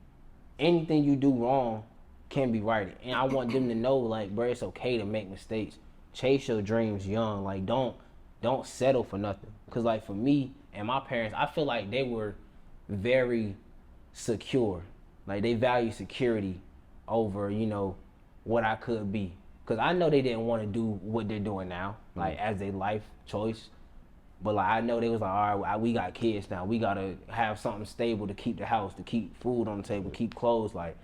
Anything you do wrong can be righted. And I want them to know, like, bro, it's okay to make mistakes. Chase your dreams young. Like, don't settle for nothing. Cause like for me and my parents, I feel like they were very secure. Like they value security over, you know, what I could be. Cause I know they didn't want to do what they're doing now, like as a life choice. But like I know they was like, all right, we got kids now. We gotta have something stable to keep the house, to keep food on the table, keep clothes. Like,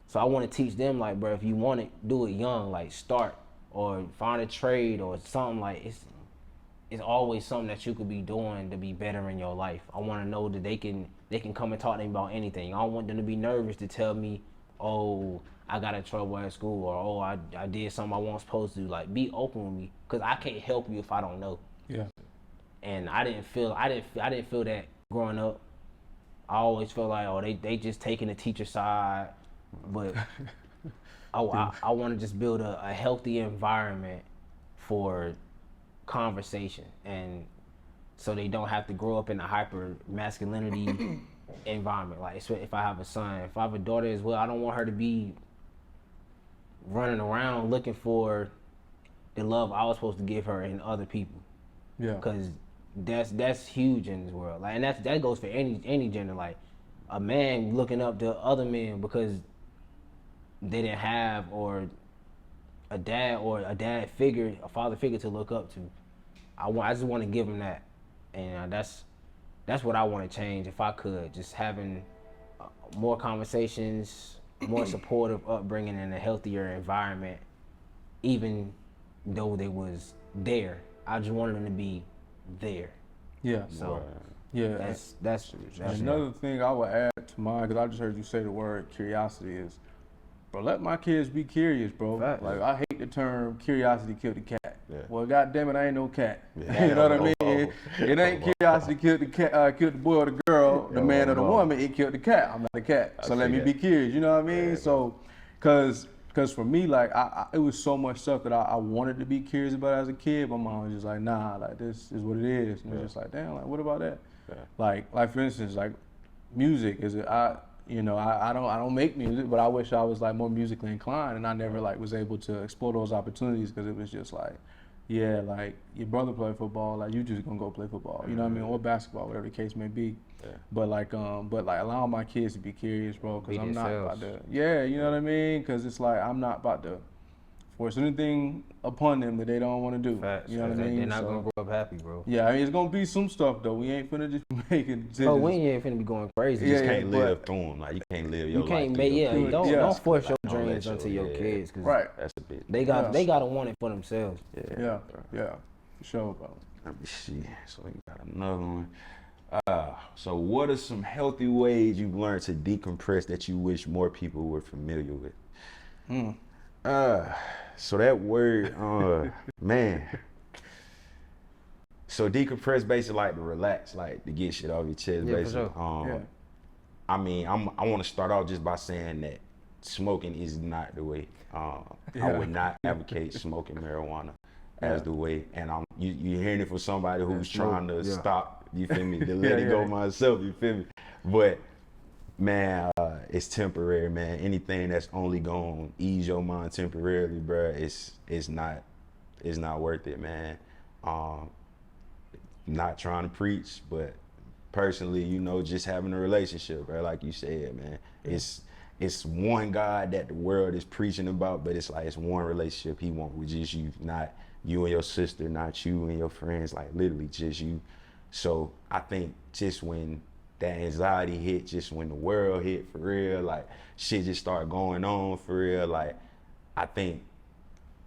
so I want to teach them, like, bro, if you want it, do it young. Like, start or find a trade or something. Like, it's always something that you could be doing to be better in your life. I want to know that they can come and talk to me about anything. I don't want them to be nervous to tell me, oh, I got in trouble at school, or oh, I did something I wasn't supposed to do. Like, be open with me, cause I can't help you if I don't know. Yeah. And I didn't feel that growing up. I always felt like, oh, they just taking the teacher side, but I want to just build a healthy environment for conversation, and so they don't have to grow up in a hyper masculinity environment. Like if I have a son, if I have a daughter as well, I don't want her to be running around looking for the love I was supposed to give her in other people. Yeah. Because that's huge in this world. Like, and that goes for any gender. Like a man looking up to other men because they didn't have or a dad figure, a father figure to look up to. I just want to give them that, and that's what I want to change if I could. Just having more conversations, more supportive upbringing, and a healthier environment. Even though they was there, I just wanted them to be there. Yeah. So yeah, that's another thing I would add to mine, because I just heard you say the word curiosity, is, bro, let my kids be curious, bro. Right. Like, I hate the term curiosity killed the cat. Yeah. Well, goddamn it, I ain't no cat. Yeah. You know what I mean? It ain't curiosity killed the cat, killed the boy or the girl, the man or the woman. It killed the cat. I'm not a cat, so let me be curious. You know what I mean? Yeah, so, cause for me, like, it was so much stuff that I wanted to be curious about as a kid. My mom was just like, nah, like, this is what it is. And it's just like, damn, like, what about that? Yeah. Like for instance, like, music is it. I don't make music, but I wish I was like more musically inclined, and I never like was able to explore those opportunities, because it was just like, yeah, like your brother play football, like you just gonna go play football, you know what I mean, or basketball, whatever the case may be. Yeah. But like allowing my kids to be curious, bro, because I'm not themselves. about to, yeah, you know what I mean, because it's like I'm not about to force anything upon them that they don't want to do. Facts. You know what I mean? They're not gonna grow up happy, bro. Yeah, I mean, it's gonna be some stuff though. We ain't finna just be making decisions. Oh, we ain't finna be going crazy. You just Yeah, can't live through them. Like, you can't live your You life can't through make your kids. don't force your Don't let dreams onto your kids, cause Right. That's a bit. they gotta want it for themselves. Yeah, yeah, for sure, bro. Let me see. So we got another one. So what are some healthy ways you've learned to decompress that you wish more people were familiar with? So that word, man. So decompress basically like to relax, like to get shit off your chest, Yeah, basically. for Yeah. I mean, I want to start off just by saying that smoking is not the way. I would not advocate smoking marijuana as the way. And you're hearing it from somebody who's trying to stop, you feel me, to let it go myself, you feel me? But man, it's temporary, man. Anything that's only gonna ease your mind temporarily, bro, it's not worth it, man. Not trying to preach, but personally, you know, just having a relationship, bro, like you said, man. It's one God that the world is preaching about, but it's like it's one relationship he wants with just you, not you and your sister, not you and your friends, like literally just you. So I think just when that anxiety hit, just when the world hit for real, like shit just started going on for real, like I think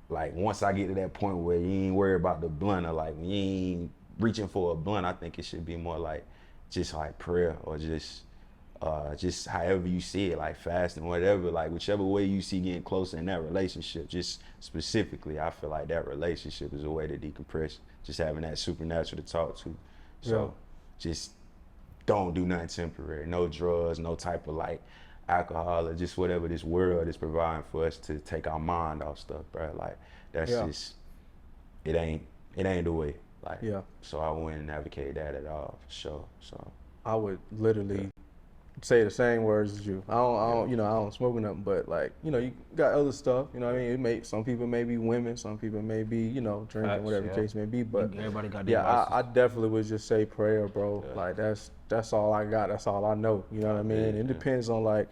like once I get to that point where you ain't worried about the blunt, or like when you ain't reaching for a blunt, I think it should be more like just like prayer, or just however you see it, like fasting, whatever, like whichever way you see getting closer in that relationship. Just specifically, I feel like that relationship is a way to decompress, just having that supernatural to talk to. So just don't do nothing temporary, no drugs, no type of like alcohol, or just whatever this world is providing for us to take our mind off stuff, bro. Like that's just, it ain't the way. Like, Yeah. so I wouldn't advocate that at all, for sure. So I would literally say the same words as you. I don't, I don't smoke nothing, but like, you got other stuff. You know what I mean? Some people may be women, some people may be, drinking, Facts, whatever the case may be. But everybody got their I definitely would just say prayer, bro. Yeah. Like that's all I got. That's all I know. You know what I mean? It depends on like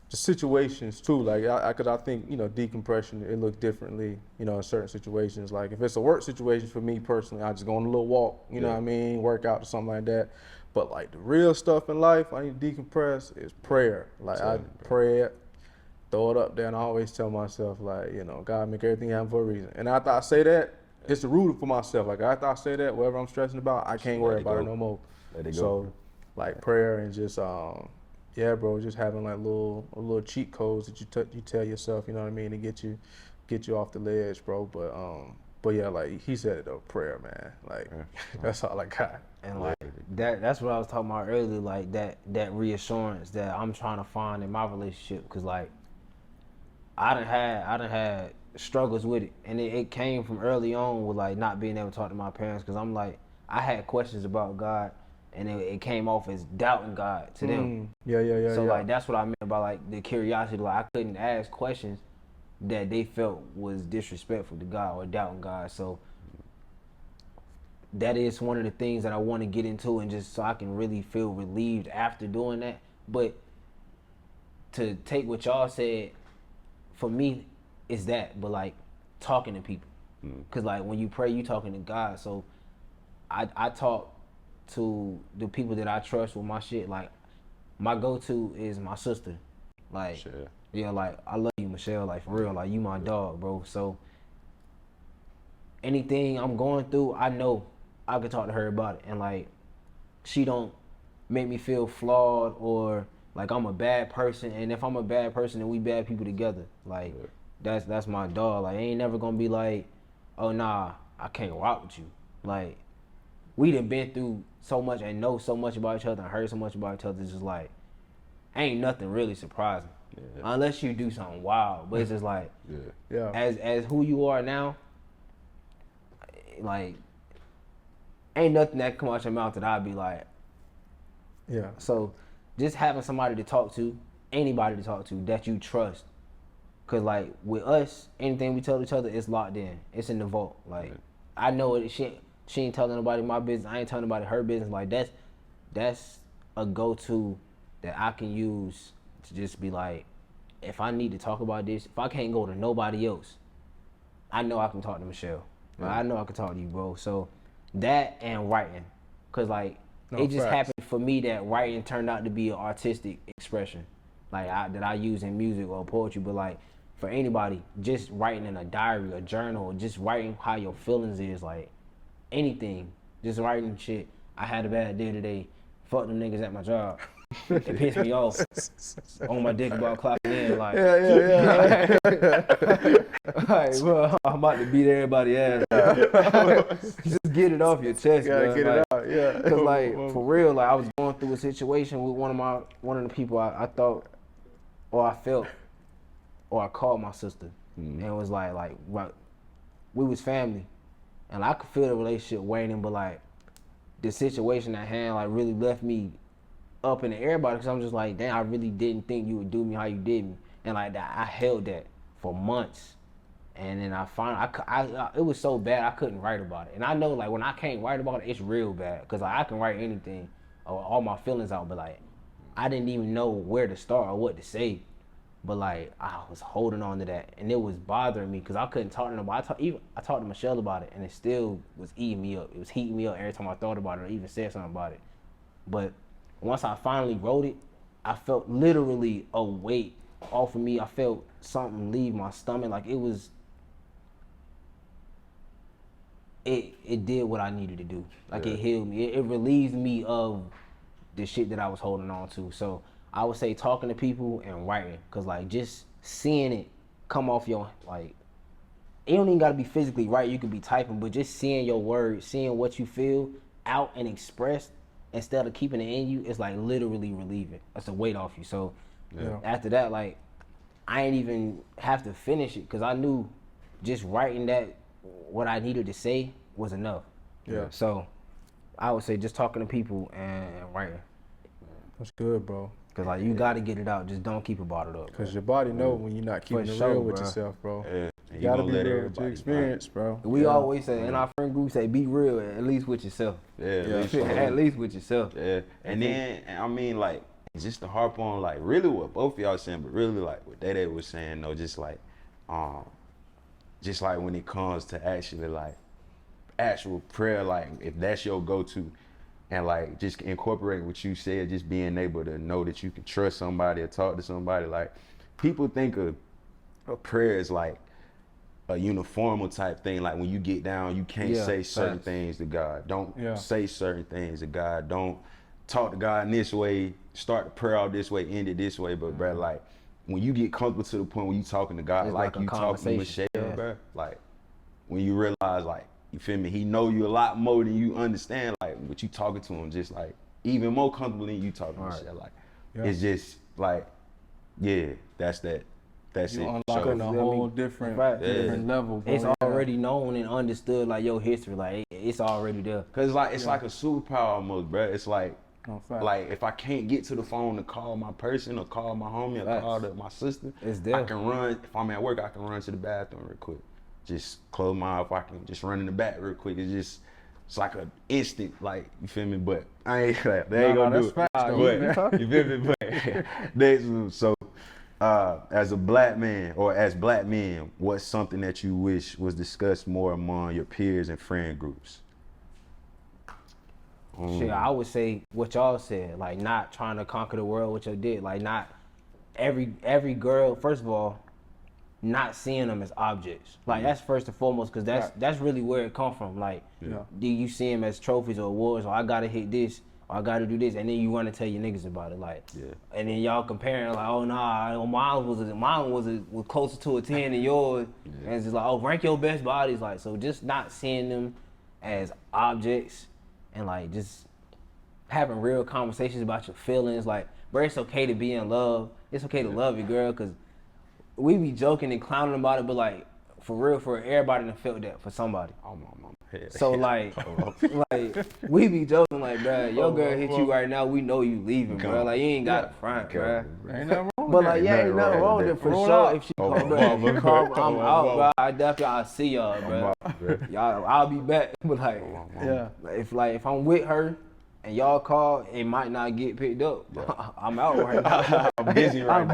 the situations too. Like, cause I think decompression it looks differently. In certain situations. Like if it's a work situation for me personally, I just go on a little walk. You know what I mean? Workout or something like that. But like the real stuff in life, I need to decompress is prayer. Like I pray it, throw it up there, and I always tell myself like, God make everything happen for a reason. And after I say that, it's the root for myself. Like after I say that, whatever I'm stressing about, I can't worry about it no more. Let it go. So, like prayer and just yeah, bro, just having like little cheat codes that you tell yourself, you know what I mean, to get you off the ledge, bro. But yeah, like he said it though, prayer, man. Like that's all I got. And like that's what I was talking about earlier, like that reassurance that I'm trying to find in my relationship, cause like I done had struggles with it, and it came from early on with like not being able to talk to my parents, cause I'm like I had questions about God, and it came off as doubting God to them. Yeah. So like that's what I meant by like the curiosity. Like I couldn't ask questions that they felt was disrespectful to God or doubting God. So that is one of the things that I want to get into, and just so I can really feel relieved after doing that. But to take what y'all said, for me, is that, but like talking to people. Because like when you pray, you talking to God. So I talk to the people that I trust with my shit. Like my go-to is my sister. Like, yeah, like I love you, Michelle. Like for real, like you my dog, bro. So anything I'm going through, I know I could talk to her about it, and like she don't make me feel flawed or like I'm a bad person. And if I'm a bad person, then we bad people together. Like that's my dog. Like I ain't never gonna be like, oh nah, I can't rock with you. Like we done been through so much and know so much about each other and heard so much about each other. It's just like ain't nothing really surprising unless you do something wild. But it's just like as who you are now, like ain't nothing that come out your mouth that I'd be like, So just having somebody to talk to, anybody to talk to that you trust. Cause like with us, anything we tell each other, it's locked in. It's in the vault. Like I know it. She ain't telling nobody my business. I ain't telling nobody her business. Like that's a go-to that I can use to just be like, if I need to talk about this, if I can't go to nobody else, I know I can talk to Michelle. Like, I know I can talk to you, bro. So that and writing, cause like it just happened for me that writing turned out to be an artistic expression, like that I use in music or poetry. But like for anybody, just writing in a diary, a journal, just writing how your feelings is, like anything, just writing shit. I had a bad day today. Fuck them niggas at my job. They pissed me off. On my dick about clocking in, like like, bro, I'm about to beat everybody's ass. Just get it off your chest, bro. Get it out, yeah. Cause like for real, like I was going through a situation with one of the people I thought, or I felt, or I called my sister, and it was like we was family, and I could feel the relationship waning, but like the situation at hand like really left me up in the air about it, because I'm just like, damn, I really didn't think you would do me how you did me, and like that I held that for months, and then I finally, it was so bad I couldn't write about it, and I know like when I can't write about it, it's real bad, because like, I can write anything, or all my feelings out, but like I didn't even know where to start or what to say, but like I was holding on to that, and it was bothering me because I couldn't talk to nobody. I talked to Michelle about it, and it still was eating me up. It was heating me up every time I thought about it or even said something about it. But once I finally wrote it, I felt literally a weight off of me. I felt something leave my stomach. Like it did what I needed to do. Like it healed me. It relieved me of the shit that I was holding on to. So I would say talking to people and writing, cause like just seeing it come off your, like, it don't even gotta be physically right. You could be typing, but just seeing your words, seeing what you feel out and expressed instead of keeping it in you, it's like literally relieving. That's a weight off you. So after that, like I ain't even have to finish it, cause I knew just writing that what I needed to say was enough. Yeah. So I would say just talking to people and writing. That's good, bro. Cause like you gotta get it out. Just don't keep it bottled up. Cause your body know when you're not keeping it real with bro. yourself, bro. Yeah. You gotta be real with your experience, bro. We always say in our friend group, say be real at least with yourself. At least with yourself. Yeah. And then I mean like just to harp on like really what both of y'all saying, but really like what Day was saying though, just like when it comes to actually like actual prayer, like if that's your go-to, and like just incorporating what you said, just being able to know that you can trust somebody or talk to somebody. Like people think of prayer as like a uniformal type thing. Like when you get down, you can't say certain things to God. Don't say certain things to God. Don't talk to God in this way, start the prayer out this way, end it this way. But bro, like when you get comfortable to the point where you talking to God, it's like you talking to Michelle, bro, like when you realize like, you feel me? He know you a lot more than you understand. Like, what you talking to him, just like even more comfortable than you talking to shit. Like, it's just like, that's it. You unlocking a whole different level, bro. It's already known and understood, like your history. Like it's already there. Cause like it's like a superpower almost, bro. It's like, like if I can't get to the phone to call my person or call my homie or call my sister, it's there. I can run. If I'm at work, I can run to the bathroom real quick. Just close my eye, if I can just run in the back real quick. It's like an instant, like, you feel me? But I ain't like, they ain't gonna do it. But, you feel me? But so as a black man or as black men, what's something that you wish was discussed more among your peers and friend groups? Shit, I would say what y'all said, like not trying to conquer the world with your dick, like not every girl, first of all, not seeing them as objects. Like that's first and foremost, cause that's really where it come from. Like, do you see them as trophies or awards, or I gotta hit this, or I gotta do this, and then you want to tell your niggas about it, like, and then y'all comparing like, oh nah, mine was closer to a 10 than yours, and it's just like, oh, rank your best bodies, like, so just not seeing them as objects, and like just having real conversations about your feelings, like, bro, it's okay to be in love, it's okay to love your girl, cause we be joking and clowning about it, but like for real, everybody done felt that for somebody. So like we be joking like, bro, your girl hit you right now, we know you leaving, bro. Like you ain't got a front, bro. Ain't nothing wrong. But like, ain't nothing wrong with it for sure. If she come back, I'm out, bro. I definitely I'll see y'all, bro. Y'all, I'll be back. But like, if I'm with her. And y'all call, it might not get picked up. I'm out right now. I'm busy right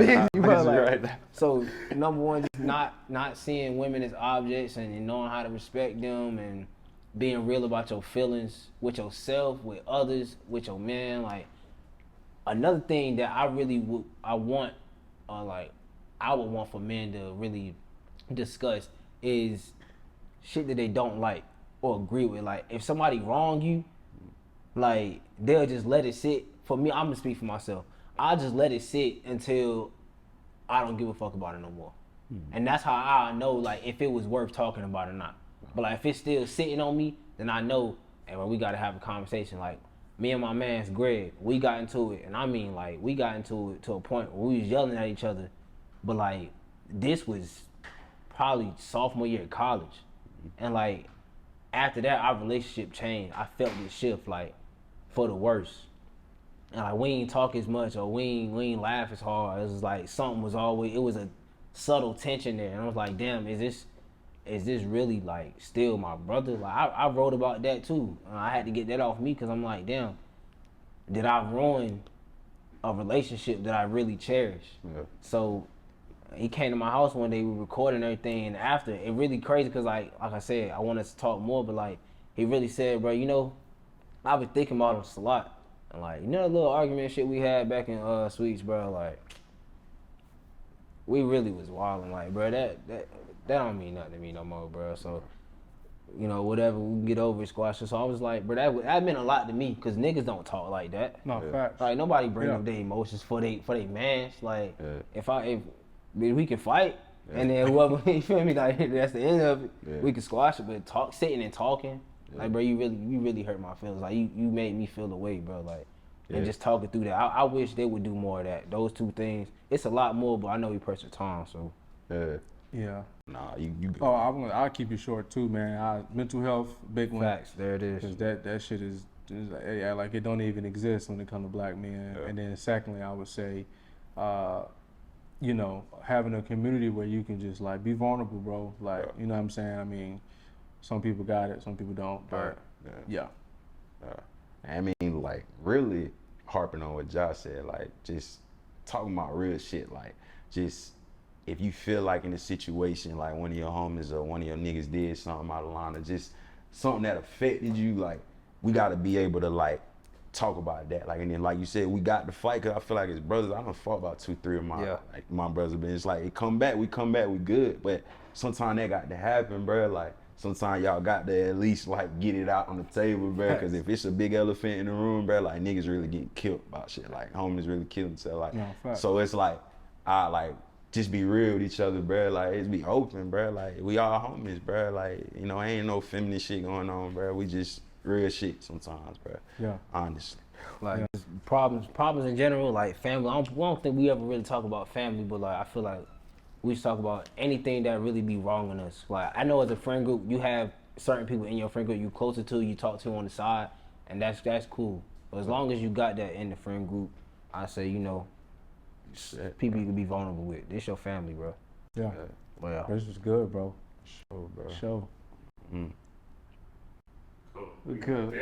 now. So number one, just not seeing women as objects and knowing how to respect them and being real about your feelings with yourself, with others, with your man. Like another thing that I would want for men to really discuss is shit that they don't like or agree with. Like if somebody wrong you, like they'll just let it sit. For me, I'm gonna speak for myself. I'll just let it sit until I don't give a fuck about it no more. And that's how I know like if it was worth talking about or not. But like if it's still sitting on me, then I know, hey, well, we gotta have a conversation. Like me and my man's Greg, we got into it, and I mean like we got into it to a point where we was yelling at each other. But like this was probably sophomore year of college, and like after that our relationship changed. I felt this shift like for the worse. And like we ain't talk as much or we ain't laugh as hard. It was like something was always, it was a subtle tension there. And I was like, damn, is this really like still my brother? Like I wrote about that too. I had to get that off me because I'm like, damn, did I ruin a relationship that I really cherish? So he came to my house one day, we recording everything, and after, it really crazy because like I said, I wanted to talk more, but like he really said, bro, you know, I've been thinking about this a lot. And like, you know that little argument shit we had back in Sweets, bro, like we really was wilding, like, bro, that don't mean nothing to me no more, bro. So, you know, whatever, we can get over it, squash it. So I was like, bro, that meant a lot to me, because niggas don't talk like that. No, facts. Like, nobody bring up their emotions for they mans. Like, if we can fight, and then whoever, you feel me, like, that's the end of it, we can squash it, but sitting and talking, like, bro, you really hurt my feelings. Like, you made me feel the way, bro, like, and just talking through that. I wish they would do more of that. Those two things. It's a lot more, but I know we press the time, so. Yeah. Nah, you good. Oh, I'll keep it short too, man. Mental health, big one. Facts, there it is. Because that shit is like it don't even exist when it comes to black men. Yeah. And then secondly, I would say, you know, having a community where you can just like be vulnerable, bro. Like, you know what I'm saying? I mean, some people got it, some people don't. But yeah. I mean, like, really harping on what Josh said, like, just talking about real shit, like, just if you feel like in a situation, like one of your homies or one of your niggas did something out of line or just something that affected you, like, we gotta be able to, like, talk about that. Like, and then, like you said, we got to fight, cause I feel like as brothers, I done fought about 2-3 of my brothers, but it's like, it come back, we good, but sometimes that got to happen, bro. Like, sometimes y'all got to at least like get it out on the table, bro. Cause if it's a big elephant in the room, bro, like niggas really getting killed about shit. Like homies really killing themselves. Like, so it's like, I like just be real with each other, bro. Like it's be open, bro. Like we all homies, bro. Like, you know, ain't no feminine shit going on, bro. We just real shit sometimes, bro. Yeah. Honestly. Like problems in general, like family. I don't think we ever really talk about family, but like I feel like we just talk about anything that really be wrong in us. Like I know as a friend group, you have certain people in your friend group you closer to, you talk to on the side, and that's cool. But as long as you got that in the friend group, I say, you know, people you can be vulnerable with. This your family, bro. Yeah. Well, this was good, bro. Sure, bro. Show. Mm. We good.